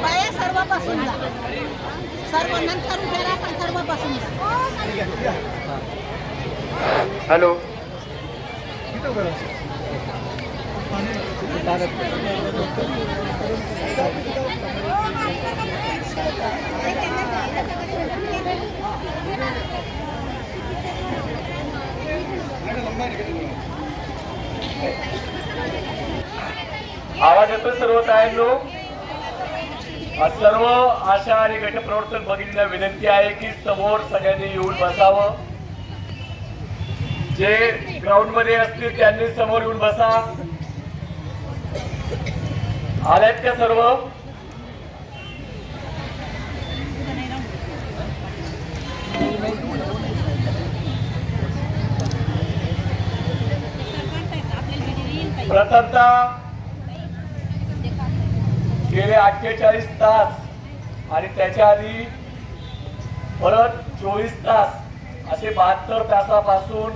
बाया सर्वापासून जा, सर्व नंतर उभे पण सर्वापासून जा. हॅलो आवाज येतो सर्व ताईंनो. सर्व आशा आणि गटप्रवर्तक भगिनींना विनंती आहे की समोर सगळ्यांनी येऊन बसावं. जे ग्राउंड मध्ये असतील त्यांनी समोर येऊन बसा. आल्यात का सर्व? प्रथमतः गेले 48 तास आणि त्याच्या आधी परत 24 तास असे 72 तासापासून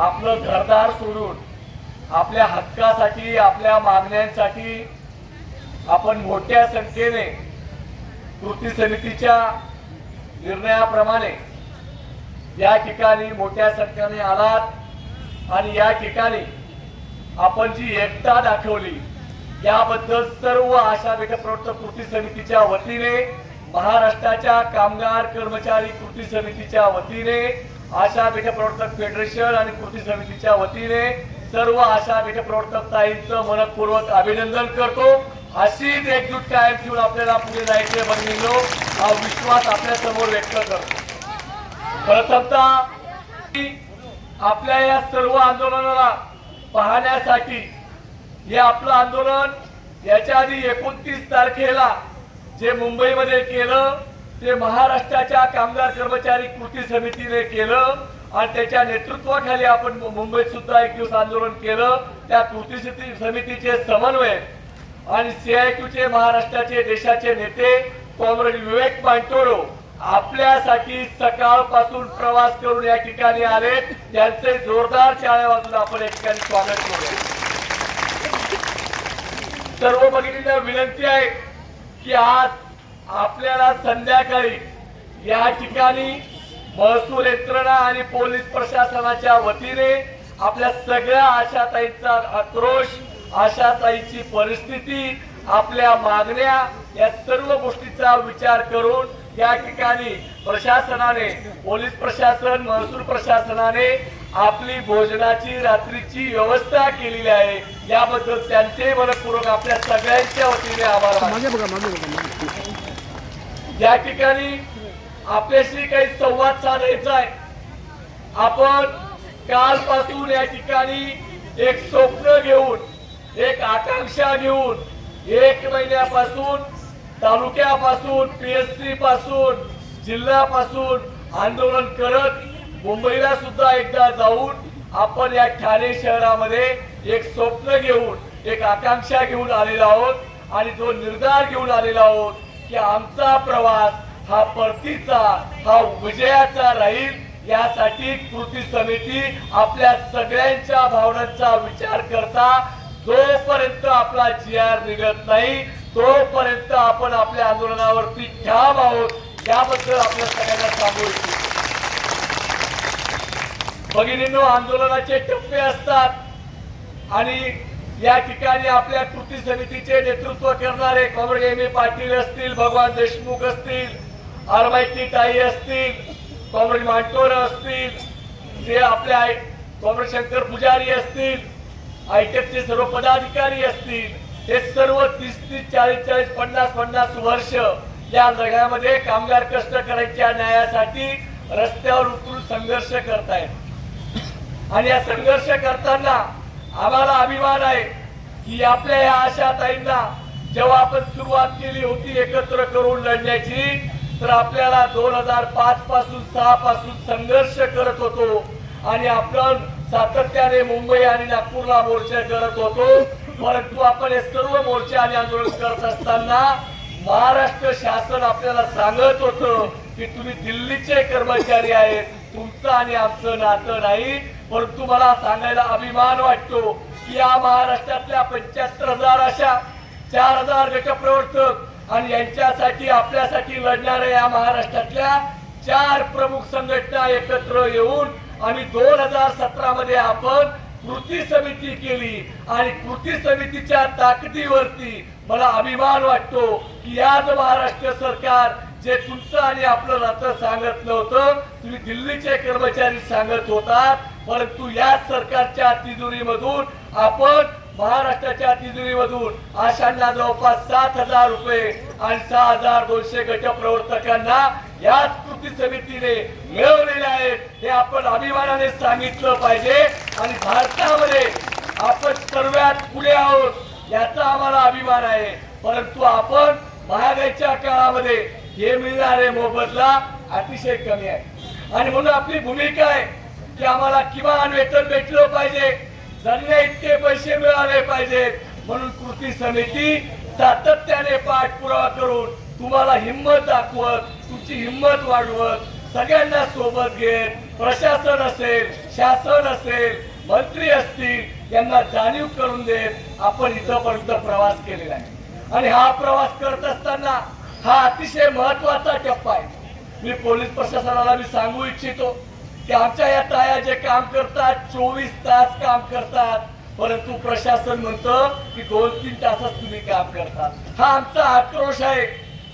आपलं घरदार सोडून आपल्या हक्कासाठी आपल्या मागण्यांसाठी आपण मोठ्या संख्येने कृती समितीच्या निर्णयाप्रमाणे या ठिकाणी मोठ्या संख्येने आलात आणि या ठिकाणी आपण जी एकता दाखवली याबद्दल सर्व आशा गटप्रवर्तक कृती समितीच्या वतीने, महाराष्ट्राच्या कामगार कर्मचारी कृती समितीच्या वतीने, आशा गटप्रवर्तक फेडरेशन आणि कृती समितीच्या वतीने सर्व आशा गटप्रवर्तक ताईंचं मनपूर्वक अभिनंदन करतो. अशीच एकजूट कायम ठेवून आपल्याला पुढे जायचे भगिनींनो, हा विश्वास आपल्या समोर व्यक्त करतो. प्रथमतः आपल्या या सर्व आंदोलनाला पाहण्यासाठी हे आपलं आंदोलन याच्या आधी 29 तारखेला जे मुंबईमध्ये केलं ते महाराष्ट्राच्या कामगार कर्मचारी कृती समितीने केलं आणि त्याच्या नेतृत्वाखाली आपण मुंबईत सुद्धा एक दिवस आंदोलन केलं. त्या कृती समितीचे समन्वयक आणि CITUचे महाराष्ट्राचे देशाचे नेते कॉम्रेड विवेक पांटोरो आपल्यासाठी सकाळपासून प्रवास करून या ठिकाणी आले. त्यांचे जोरदार टाळ्या वाजून आपण या ठिकाणी स्वागत करूया. सर्व भगिनींना विनंती आहे की आज आपल्याला संध्याकाळी या ठिकाणी महसूल यंत्रणा आणि पोलीस प्रशासनाच्या वतीने आपल्या सगळ्या आशाताईंचा आक्रोश, आशाताईंची परिस्थिती, आपल्या मागण्या या सर्व गोष्टीचा विचार करून या ठिकाणी प्रशासनाने, पोलीस प्रशासन, महसूल प्रशासनाने आपली भोजनाची रात्रीची व्यवस्था केलेली आहे. याबद्दल त्यांचे मनपूर्वक आपल्या सगळ्यांच्या वतीने आभार. या ठिकाणी आपल्याशी काही संवाद साधायचा आहे. आपण कालपासून या ठिकाणी एक स्वप्न घेऊन, एक आकांक्षा घेऊन 1 महिन्यापासून तालुक्यापासून, PSC पासून, जिल्ह्यापासून आंदोलन करत मुंबईला सुद्धा एकदा जाऊन आपण या ठाणे शहरामध्ये एक स्वप्न घेऊन, एक आकांक्षा घेऊन आलेलो आहोत आणि जो निर्धार घेऊन आलेलो आहोत की आमचा प्रवास हा परतीचा, हा विजयाचा राहील. यासाठी कृती समिती आपल्या सगळ्यांच्या भावनांचा विचार करता जोपर्यंत आपला GR निघत नाही तोपर्यंत आपण आपल्या आंदोलनावरती ठाम आहोत. याबद्दल आपल्या सगळ्यांना सांगू इच्छितो. भगिनींनो, आंदोलनाचे टप्पे असतात आणि या ठिकाणी आपल्या कृती समितीचे नेतृत्व करणारे कॉम्रेड MA पाटील असतील, भगवान देशमुख असतील, आरमाईची ताई असतील, कॉम्रेड मांटोर असतील, जे आपल्या कॉम्रेड शंकर पुजारी असतील, ITFचे सर्व पदाधिकारी असतील, हे सर्व 30-30, 40-40, 50-50 वर्ष या लढ्यामध्ये कामगार कष्ट करायच्या न्यायासाठी रस्त्यावर उतरून संघर्ष करतायत आणि या संघर्ष करताना आम्हाला अभिमान आहे की आपल्या या आशाताईंना जेव्हा आपण सुरुवात केली होती एकत्र करून लढण्याची, तर आपल्याला 2005 पासून 6 पासून संघर्ष करत होतो आणि आपण सातत्याने मुंबई आणि नागपूरला मोर्चे करत होतो. परंतु आपण हे सर्व मोर्चे आणि आंदोलन करत असताना महाराष्ट्र शासन आपल्याला सांगत होतं की तुम्ही दिल्लीचे कर्मचारी आहेत, तुमचं आणि आमचं नातं नाही, परंतु मला सांगायला अभिमान वाटतो की या महाराष्ट्रातल्या 75,000 अशा 4,000 गटप्रवर्तक आणि यांच्यासाठी आपल्यासाठी लढणाऱ्या या महाराष्ट्रातल्या 4 प्रमुख संघटना एकत्र येऊन आम्ही 2017 मध्ये आपण कृती समिती केली आणि कृती समितीच्या ताकदीवरती मला अभिमान वाटतो की आज महाराष्ट्र सरकार जे तुमचं आणि आपलं नातं सांगत नव्हतं, तुम्ही दिल्लीचे कर्मचारी सांगत होतात, परंतु या सरकारच्या तिजोरीमधून आपण महाराष्ट्राच्या तिजोरीमधून आशांना जवळपास 7,000 रुपये आणि 6,200 गटप्रवर्तकांना याच कृती समितीने मिळवलेले आहेत हे आपण अभिमानाने सांगितलं पाहिजे। आणि भारतामध्ये आपण सर्वात पुढे आहोत याचा आम्हाला अभिमान आहे, परंतु आपण महागाईच्या काळामध्ये हे मिळणारे मोबदला अतिशय कमी आहे आणि म्हणून आपली भूमिका आहे की आम्हाला किमान वेतन भेटलं पाहिजे, जगण्या इतके पैसे मिळाले पाहिजेत। म्हणून कृती समिती सातत्याने पाठपुरावा करून तुम्हाला हिंमत दाखवत, तुमची हिंमत वाढवत, सगळ्यांना सोबत घेत प्रशासन असेल, शासन असेल, मंत्री असतील यांना जाणीव करून देत आपण इथपर्यंत प्रवास केलेला आहे। आणि हा प्रवास करत असताना हा अतिशय महत्वाचा टप्पा आहे। मी पोलीस प्रशासनाला मी सांगू इच्छितो की आमच्या या ताया जे काम करतात 24 तास काम करतात, परंतु प्रशासन म्हणतं की 2-3 तासच तुम्ही काम करतात। हा आमचा आक्रोश आहे।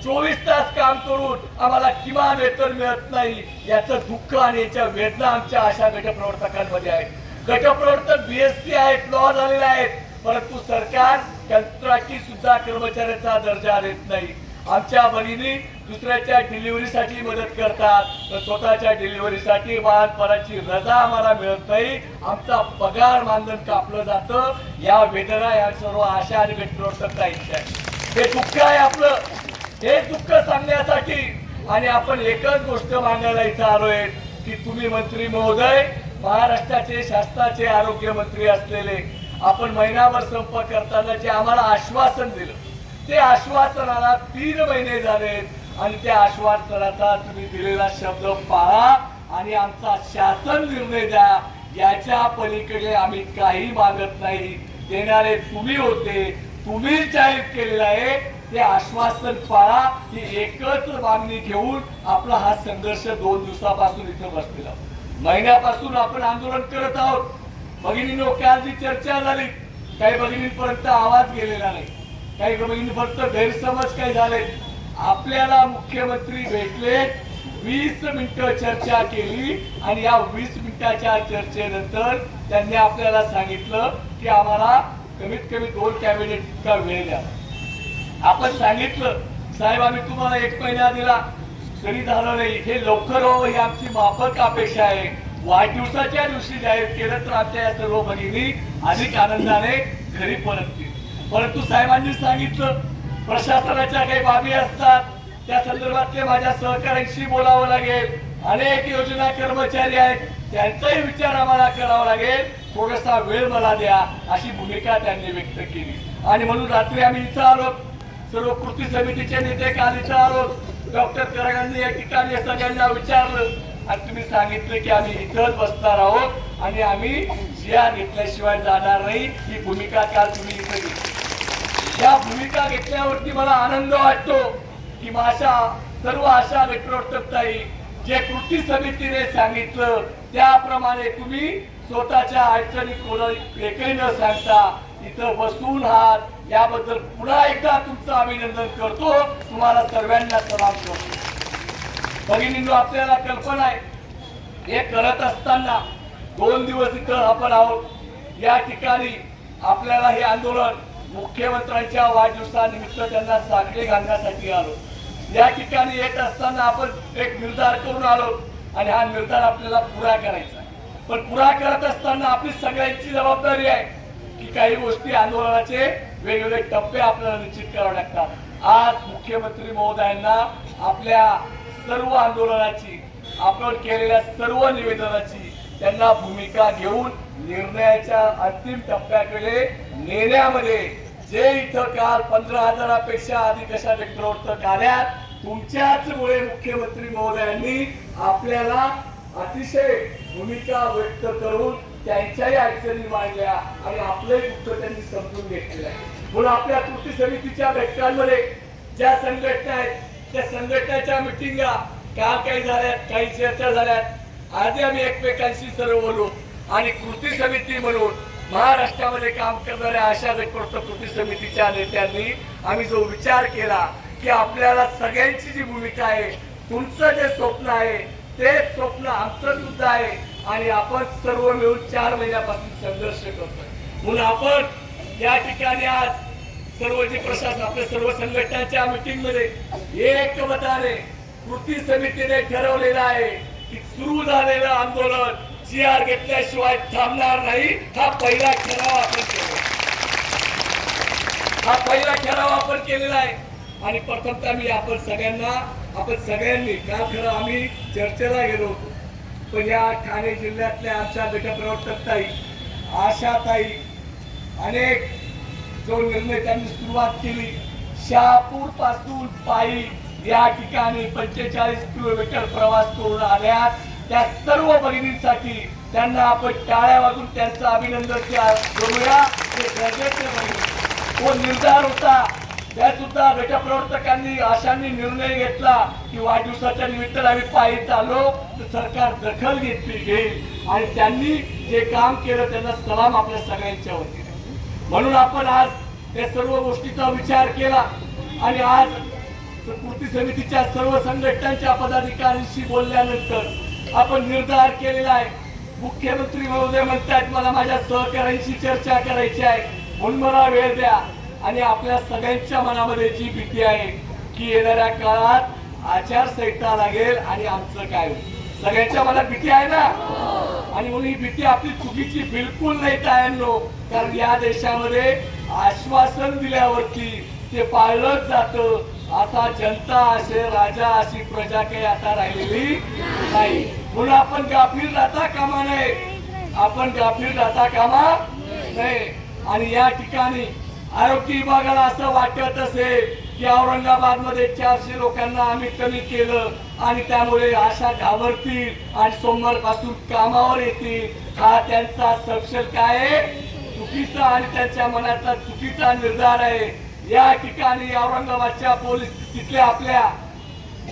24 तास काम करून आम्हाला किमान वेतन मिळत नाही याचं दुःख आणि याच्या वेदना आमच्या अशा गटप्रवर्तकांमध्ये आहेत। गटप्रवर्तक BSc आहेत, लॉ झालेले आहेत, परंतु सरकार कंत्राटी सुद्धा कर्मचाऱ्याचा दर्जा देत नाही। आमच्या भगिनी दुसऱ्याच्या डिलिव्हरीसाठी मदत करतात, तर स्वतःच्या डिलिव्हरीसाठी बाळंतपणाची रजा आम्हाला मिळत नाही, आमचा पगार मानधन कापलं जातं। या वेदना या सर्व आशा आणि गटप्रवर्तकांचा इच्छा आहे। हे दुःख आहे आपलं, हे दुःख सांगण्यासाठी आणि आपण एकच गोष्ट मांडायला इथं आलोय की तुम्ही मंत्री महोदय, महाराष्ट्राचे शासनाचे आरोग्य मंत्री असलेले आपण महिनाभर संप करताना जे आम्हाला आश्वासन दिलं ते आश्वासनाला 3 महिने झाले आणि त्या आश्वासनाचा तुम्ही दिलेला शब्द पाळा आणि आमचा शासन निर्णय द्या। याच्या पलीकडे आम्ही काही मागत नाही, देणारे तुम्ही होते, तुम्ही जाहीर केलेलं आहे ते आश्वासन पाळा ही एकच मागणी घेऊन आपला हा संघर्ष 2 दिवसापासून इथे बसलेला, महिन्यापासून आपण आंदोलन करत आहोत। भगिनींनो, काल जी चर्चा झाली काही भगिनींपर्यंत आवाज गेलेला नाही, काही भगिनींपर्यंत गैरसमज काही झाले। आपल्याला मुख्यमंत्री भेटले, 20 मिनिटं चर्चा केली आणि या 20 मिनिटाच्या चर्चेनंतर त्यांनी आपल्याला सांगितलं की आम्हाला कमीत कमी 2 कॅबिनेट इतका वेळ द्या। आपण सांगितलं साहेब आम्ही तुम्हाला 1 महिना दिला तरी झालं नाही, हे लवकर व्हावं ही आमची माफक अपेक्षा आहे। वाढदिवसाच्या दिवशी जाहीर केलं तर आमच्या या सर्व भगिनी अधिक आनंदाने घरी परततील, परंतु साहेबांनी सांगितलं प्रशासनाच्या काही बाबी असतात त्या संदर्भातले माझ्या सहकाऱ्यांशी बोलावं लागेल, अनेक योजना कर्मचारी आहेत त्यांचाही विचार आम्हाला करावा लागेल, थोडासा वेळ मला द्या अशी भूमिका त्यांनी व्यक्त केली। आणि म्हणून रात्री आम्ही इथं आलो, सर्व कृती समितीचे नेते काल इथं आलो, डॉक्टर कराडांनी या ठिकाणी सगळ्यांना विचारलं आणि तुम्ही सांगितलं की आम्ही इथंच बसणार आहोत आणि आम्ही जिया घेतल्याशिवाय जाणार नाही ही भूमिका काल तुम्ही इथं घेतली। या भूमिका घेतल्यावरती मला आनंद वाटतो की माझ्या सर्व आशा गटप्रवर्तकताई जे कृती समितीने सांगितलं त्याप्रमाणे तुम्ही स्वतःच्या अडचणी कोणाला एकही न सांगता इथं बसून आहात, याबद्दल पुन्हा एकदा तुमचं अभिनंदन करतो, तुम्हाला सर्वांना सलाम करतो। भगिनींनो, आपल्याला कल्पना आहे हे करत असताना 2 दिवस इथं आपण आहोत, या ठिकाणी आपल्याला हे आंदोलन मुख्यमंत्र्यांच्या वाढदिवसानिमित्त त्यांना साखळी घालण्यासाठी आलो। या ठिकाणी येत असताना आपण एक निर्धार करून आलो आणि हा निर्धार आपल्याला पुरा करायचा आहे, पण पुरा करत असताना आपली सगळ्यांची जबाबदारी आहे की काही गोष्टी आंदोलनाचे वेगवेगळे टप्पे आपल्याला निश्चित करावे लागतात। आज मुख्यमंत्री महोदयांना आपल्या सर्व आंदोलनाची, आपण केलेल्या सर्व निवेदनाची त्यांना भूमिका घेऊन निर्णयाच्या अंतिम टप्प्याकडे नेण्यामध्ये जे इथं काल 15,000पेक्षा अधिक अशा गटप्रवर्तक आल्या, तुमच्याच मुळे मुख्यमंत्री महोदयांनी आपल्याला अतिशय भूमिका व्यक्त करून त्यांच्याही अडचणी मांडल्या आणि आपलंही दुःख त्यांनी समजून घेतलेलं आहे. म्हणून आपल्या कृती समितीच्या बैठकांमध्ये ज्या संघटना आहेत त्या संघटनेच्या मिटिंगा काल काही झाल्यात, काही चर्चा झाल्यात. आज आम्ही एकमेकांशी सर्व बोलू आणि कृती समिती म्हणून महाराष्ट्रामध्ये काम करणाऱ्या अशा कृती समितीच्या नेत्यांनी आम्ही जो विचार केला की आपल्याला सगळ्यांची जी भूमिका आहे, तुमचं जे स्वप्न आहे ते स्वप्न आमचं सुद्धा आहे आणि आपण सर्व मिळून 4 महिन्यापासून संघर्ष करतोय. म्हणून आपण या ठिकाणी आज सर्व जे प्रशासन आपल्या सर्व संघटनांच्या मीटिंग मध्ये एकमताने कृती समितीने ठरवलेलं आहे की सुरू झालेलं आंदोलन GR घेतल्याशिवाय थांबणार नाही. हा पहिला ठराव आपण केलेला आहे आणि प्रथमतः मी आपण सगळ्यांनी काल खरं आम्ही चर्चेला गेलो होतो, पण या ठाणे जिल्ह्यातल्या आमच्या गटप्रवर्तक ताई, आशाताई अनेक जो निर्णय त्यांनी सुरुवात केली, शहापूर पासून पायी या ठिकाणी 45 किलोमीटर प्रवास करून आल्या त्या सर्व भगिनींसाठी त्यांना आपण टाळ्या वाजून त्यांचं अभिनंदन करूया. ते गरजेचे तो निर्धार होता. त्या सुद्धा गटप्रवर्तकांनी आशांनी निर्णय घेतला की वाढदिवसाच्या निमित्ताने आम्ही पायी चाललो तर सरकार दखल घेईल आणि त्यांनी जे काम केलं त्यांना सलाम आपल्या सगळ्यांच्या वतीने. म्हणून आपण आज त्या सर्व गोष्टीचा विचार केला आणि आज कृती समितीच्या सर्व संघटनांच्या पदाधिकाऱ्यांशी बोलल्यानंतर आपण निर्धार केलेला आहे. मुख्यमंत्री महोदय म्हणतात मला माझ्या सहकाऱ्यांशी चर्चा करायची आहे, म्हणून मला वेळ द्या. आणि आपल्या सगळ्यांच्या मनामध्ये जी भीती आहे की येणाऱ्या काळात आचारसंहिता लागेल आणि आमचं काय होईल, सगळ्यांच्या मनात भीती आहे ना. आणि म्हणून ही भीती आपली चुकीची बिलकुल नाही तायांनो, कारण या देशामध्ये आश्वासन दिल्यावरती ते पाळलंच जातं. असा जनता असे राजा अशी प्रजा काही आता राहिलेली नाही. म्हणून आपण गाफील राहता कामा नये. आणि या ठिकाणी आरोग्य विभागाला असं वाटत असेल की औरंगाबाद मध्ये 400 लोकांना आम्ही कमी केलं आणि त्यामुळे आशा घाबरतील आणि सोमवार पासून कामावर येतील. हा त्यांचा सपशेल काय चुकीचा आणि त्यांच्या मनातला चुकीचा निर्धार आहे. या ठिकाणी औरंगाबादच्या पोलीस तिथल्या आपल्या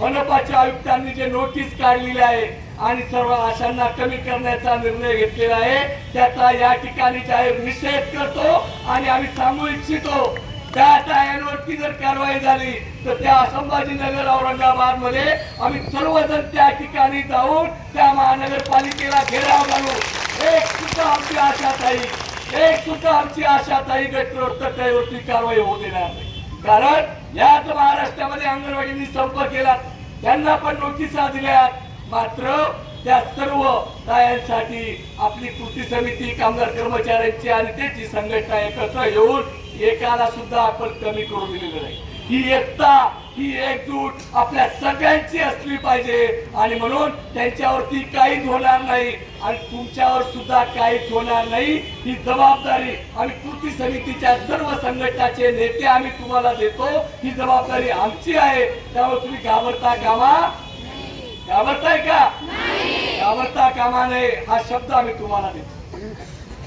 मनपाच्या आयुक्तांनी जे नोटीस काढलेली आहे आणि सर्व आशांना कमी करण्याचा निर्णय घेतलेला आहे त्याचा या ठिकाणी जाहीर निषेध करतो आणि आम्ही सांगू इच्छितो त्या टायांवरती जर कारवाई झाली तर त्या संभाजीनगर औरंगाबाद मध्ये आम्ही सर्वजण त्या ठिकाणी जाऊन त्या महानगरपालिकेला घेराव घालू. एक सुद्धा आमची आशाताई गटप्रवर्तकावरती कारवाई होऊ देणार नाही. कारण याच महाराष्ट्रामध्ये अंगणवाडींनी संप केला, त्यांना पण नोटिसा दिल्या, मात्र त्या सर्व तायांसाठी आपली कृती समिती कामगार कर्मचाऱ्यांची आणि त्याची संघटना एकत्र येऊन एकाला सुद्धा आपण कमी करून दिलेलं नाही. ही एकता ही एकजूट आपल्या सगळ्यांची असली पाहिजे आणि म्हणून त्यांच्यावरती काहीच होणार नाही आणि तुमच्यावर सुद्धा काहीच होणार नाही. ही जबाबदारी आम्ही कृती समितीच्या सर्व संघटनाचे नेते आम्ही तुम्हाला देतो. ही जबाबदारी आमची आहे. त्यामुळे तुम्ही घाबरताय कामा नये हा शब्द आम्ही तुम्हाला देतो.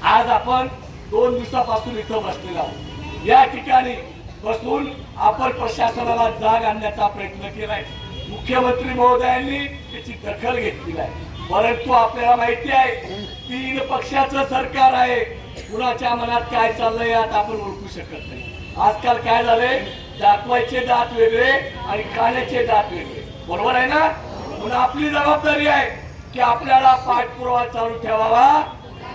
आज आपण 2 दिवसापासून इथं बसलेलो आहोत. या ठिकाणी बसून आपण प्रशासनाला जाग आणण्याचा प्रयत्न केलाय. मुख्यमंत्री महोदयांनी त्याची दखल घेतलेली आहे. परंतु आपल्याला माहिती आहे 3 पक्षाचं सरकार आहे. कुणाच्या मनात काय चाललंय यात आपण ओळखू शकत नाही. आजकाल काय झालंय, दाखवायचे दात वेगळे आणि खाण्याचे दात वेगळे, बरोबर आहे ना. म्हणून आपली जबाबदारी आहे की आपल्याला पाठपुरावा चालू ठेवावा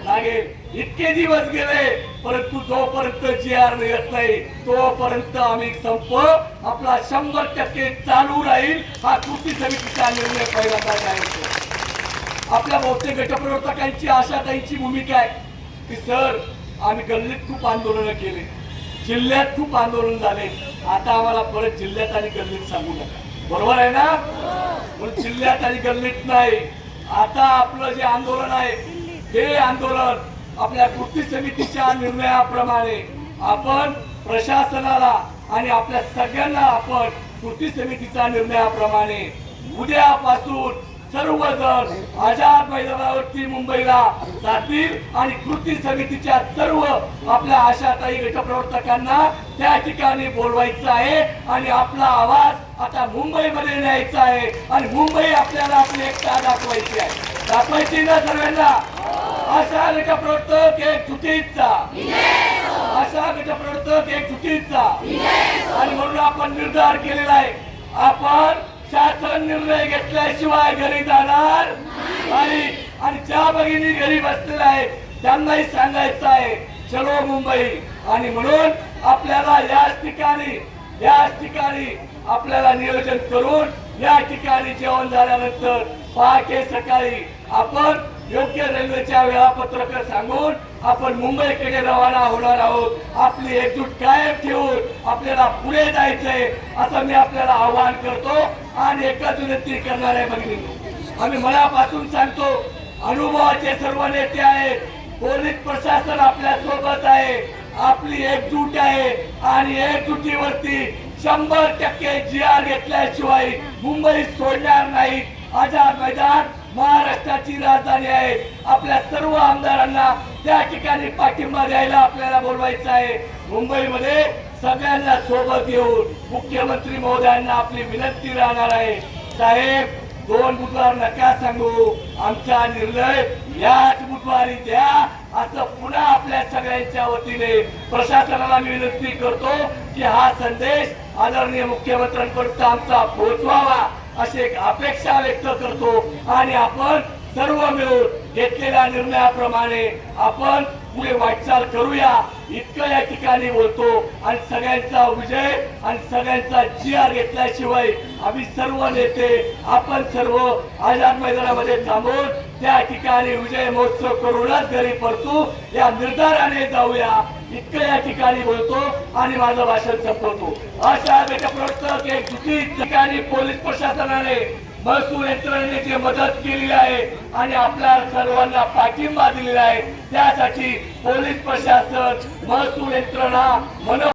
लागेल. इतके दिवस गेले परंतु जोपर्यंत GR येत नाही तोपर्यंत आम्ही संप आपला 100% चालू राहील. हा कृती समितीचा निर्णय पहिल्यांदा जाहीर केला. आपल्या बहुतेक गटप्रवर्तकांची आशाताईंची भूमिका आहे की सर आम्ही गल्लीत खूप आंदोलन केले, जिल्ह्यात खूप आंदोलन झाले, आता आम्हाला परत जिल्ह्यात आणि गल्लीत सांगू नका, बरोबर आहे ना. पण जिल्ह्यात आणि गल्लीत नाही, आता आपलं जे आंदोलन आहे हे आंदोलन आपल्या कृती समितीच्या निर्णयाप्रमाणे आपण प्रशासनाला आणि आपल्या सगळ्यांना आपण कृती समितीच्या निर्णयाप्रमाणे उद्यापासून सर्वजण आझाद मैदानावरती मुंबईला जातील आणि कृती समितीच्या सर्व आपल्या आशाताई गटप्रवर्तकांना त्या ठिकाणी बोलवायचं आहे आणि आपला आवाज आता मुंबईमध्ये न्यायचा आहे आणि मुंबई आपल्याला आपली एकता दाखवायची आहे. दाखवायची ना सर्वांना? आशा गटप्रवर्तक एक चुकीचा, आशा गटप्रवर्तक एक चुकीचा आणि म्हणून आपण निर्धार केलेला आहे, आपण शासन निर्णय घेतल्याशिवाय घरी जाणार नाही. आणि ज्या भगिनी घरी बसलेल्या आहेत त्यांनाही सांगायचं आहे चलो मुंबई. आणि म्हणून आपल्याला याच ठिकाणी आपल्याला नियोजन करून या ठिकाणी जेवण झाल्यानंतर पहाटे सकाळी आपण योग्य रेल्वेच्या वेळापत्रक सांगून आपण मुंबईकडे रवाना होणार आहोत. आपली एकजूट कायम ठेवून आपल्याला पुढे जायचंय असं मी आपल्याला आवाहन करतो. आणि एकच विनंती करणार आहे भगिनी, आम्ही मनापासून सांगतो, अनुभवाचे सर्व नेते आहेत, पोलीस प्रशासन आपल्या सोबत आहे, आपली एकजूट आहे आणि एकजुटीवरती 100% GR घेतल्याशिवाय मुंबई सोडणार नाही. आझाद मैदान महाराष्ट्राची राजधानी आहे. आपल्या सर्व आमदारांना त्या ठिकाणी पाठिंबा द्यायला आपल्याला बोलवायचं आहे. मुंबईमध्ये सगळ्यांना सोबत घेऊन मुख्यमंत्री महोदयांना आपली विनंती राहणार आहे, साहेब 2 बुधवार नका सांगू, आमचा निर्णय याच बुधवारी द्या असं पुन्हा आपल्या सगळ्यांच्या वतीने प्रशासनाला मी विनंती करतो की हा संदेश आदरणीय मुख्यमंत्र्यांपर्यंत आमचा पोहोचवावा अशी एक अपेक्षा व्यक्त करतो. आणि आपण सर्व मिळून घेतलेल्या निर्णयाप्रमाणे आपण पुढे वाटचाल करूया इतकं या ठिकाणी बोलतो. आणि सगळ्यांचा विजय आणि सगळ्यांचा GR घेतल्याशिवाय आम्ही सर्व नेते आपण सर्व आझाद मैदानामध्ये थांबून त्या ठिकाणी विजय महोत्सव करूनच घरी परतू या निर्धाराने जाऊया इतकं या ठिकाणी बोलतो आणि माझं भाषण संपवतो. अशा गटप्रवर्तक एक चुकी ठिकाणी पोलीस प्रशासनाने महसूल यंत्रणेने जे मदत केलेली आहे आणि आपल्या सर्वांना पाठिंबा दिलेला आहे त्यासाठी पोलीस प्रशासन महसूल यंत्रणा